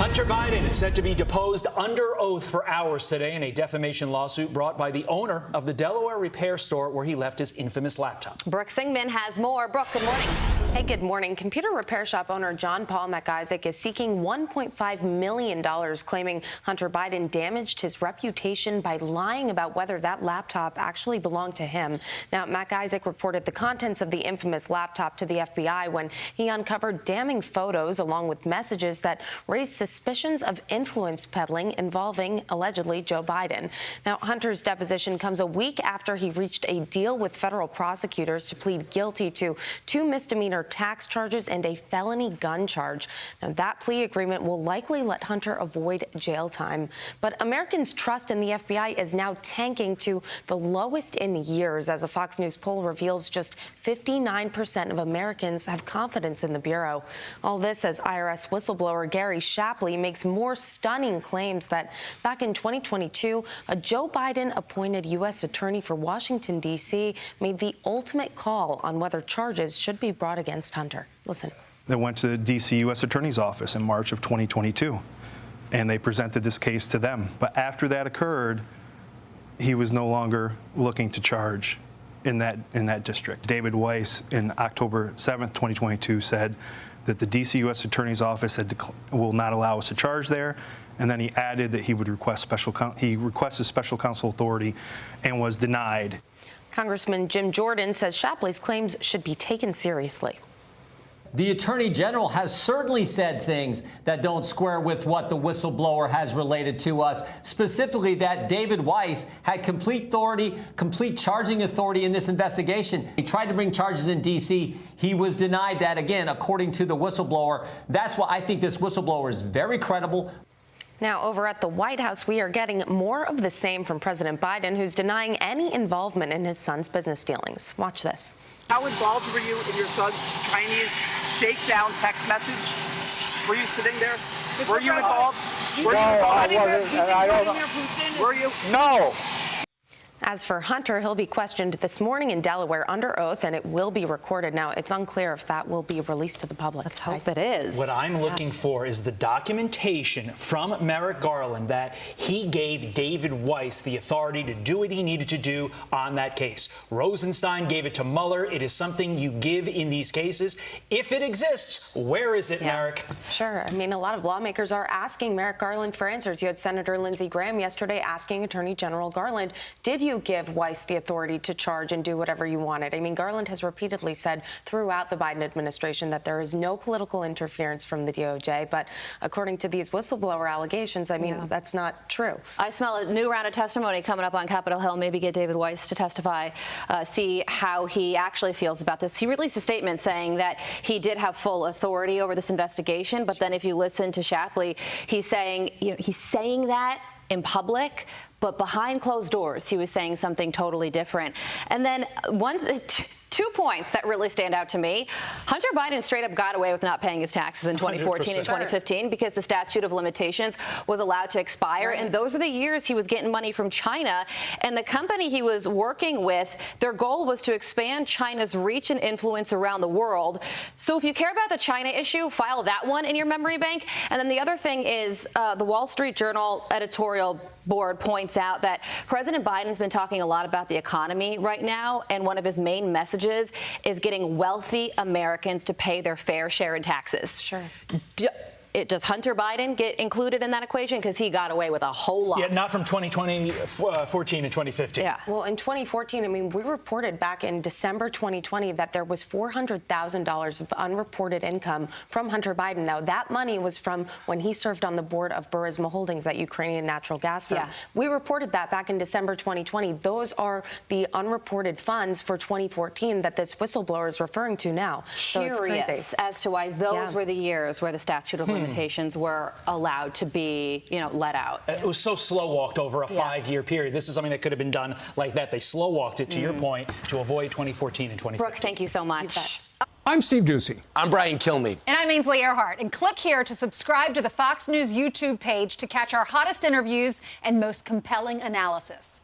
Hunter Biden is set to be deposed under oath for hours today in a defamation lawsuit brought by the owner of the Delaware repair store where he left his infamous laptop. Brooke Singman has more. Brooke, good morning. Hey, good morning. Computer repair shop owner John Paul McIsaac is seeking $1.5 million, claiming Hunter Biden damaged his reputation by lying about whether that laptop actually belonged to him. Now, McIsaac reported the contents of the infamous laptop to the FBI when he uncovered damning photos along with messages that raised suspicions of influence peddling involving, allegedly, Joe Biden. Now, Hunter's deposition comes a week after he reached a deal with federal prosecutors to plead guilty to 2 misdemeanor tax charges and a felony gun charge. Now, that plea agreement will likely let Hunter avoid jail time. But Americans' trust in the FBI is now tanking to the lowest in years, as a Fox News poll reveals just 59% of Americans have confidence in the Bureau. All this as IRS whistleblower Gary Shapley makes more stunning claims that back in 2022, a Joe Biden-appointed U.S. attorney for Washington, D.C. made the ultimate call on whether charges should be brought against Hunter. Listen. They went to the D.C. U.S. Attorney's Office in March of 2022, and they presented this case to them. But after that occurred, he was no longer looking to charge in that district. David Weiss, in October 7th, 2022, said that the D.C. U.S. Attorney's Office will not allow us to charge there. And then he added that he would request requested special counsel authority and was denied. Congressman Jim Jordan says Shapley's claims should be taken seriously. The Attorney General has certainly said things that don't square with what the whistleblower has related to us, specifically that David Weiss had complete charging authority in this investigation. He tried to bring charges in D.C. He was denied that, again, according to the whistleblower. That's why I think this whistleblower is very credible. Now, over at the White House, we are getting more of the same from President Biden, who's denying any involvement in his son's business dealings. Watch this. How involved were you in your son's Chinese shakedown text message? Were you sitting there? Were you involved? No, I wasn't, and I don't know. Were you? No. As for Hunter, he'll be questioned this morning in Delaware under oath, and it will be recorded. Now, it's unclear if that will be released to the public. Let's hope it is. What I'm looking for is the documentation from Merrick Garland that he gave David Weiss the authority to do what he needed to do on that case. Rosenstein gave it to Mueller. It is something you give in these cases. If it exists, where is it, Merrick? Sure. I mean, a lot of lawmakers are asking Merrick Garland for answers. You had Senator Lindsey Graham yesterday asking Attorney General Garland, did you give Weiss the authority to charge and do whatever you wanted? I mean, Garland has repeatedly said throughout the Biden administration that there is no political interference from the DOJ. But according to these whistleblower allegations, I mean, that's not true. I smell a new round of testimony coming up on Capitol Hill. Maybe get David Weiss to testify, see how he actually feels about this. He released a statement saying that he did have full authority over this investigation. But then if you listen to Shapley, he's saying, he's saying that in public, but behind closed doors, he was saying something totally different. And then 2 points that really stand out to me. Hunter Biden straight up got away with not paying his taxes in 2014 and 2015 because the statute of limitations was allowed to expire. Right. And those are the years he was getting money from China. And the company he was working with, their goal was to expand China's reach and influence around the world. So if you care about the China issue, file that one in your memory bank. And then the other thing is the Wall Street Journal editorial board points out that President Biden's been talking a lot about the economy right now, and one of his main messages is getting wealthy Americans to pay their fair share in taxes. Sure. Does Hunter Biden get included in that equation? Because he got away with a whole lot. Yeah, not from 2014 and 2015. Yeah. Well, in 2014, I mean, we reported back in December 2020 that there was $400,000 of unreported income from Hunter Biden. Now, that money was from when he served on the board of Burisma Holdings, that Ukrainian natural gas firm. Yeah. We reported that back in December 2020. Those are the unreported funds for 2014 that this whistleblower is referring to now. So it's crazy as to why those were the years where the statute of limitations were allowed to be, let out. It was so slow-walked over a 5-year period. This is something that could have been done like that. They slow-walked it, to your point, to avoid 2014 and 2015. Brooke, thank you so much. I'm Steve Doocy. I'm Brian Kilmeade. And I'm Ainsley Earhart. And click here to subscribe to the Fox News YouTube page to catch our hottest interviews and most compelling analysis.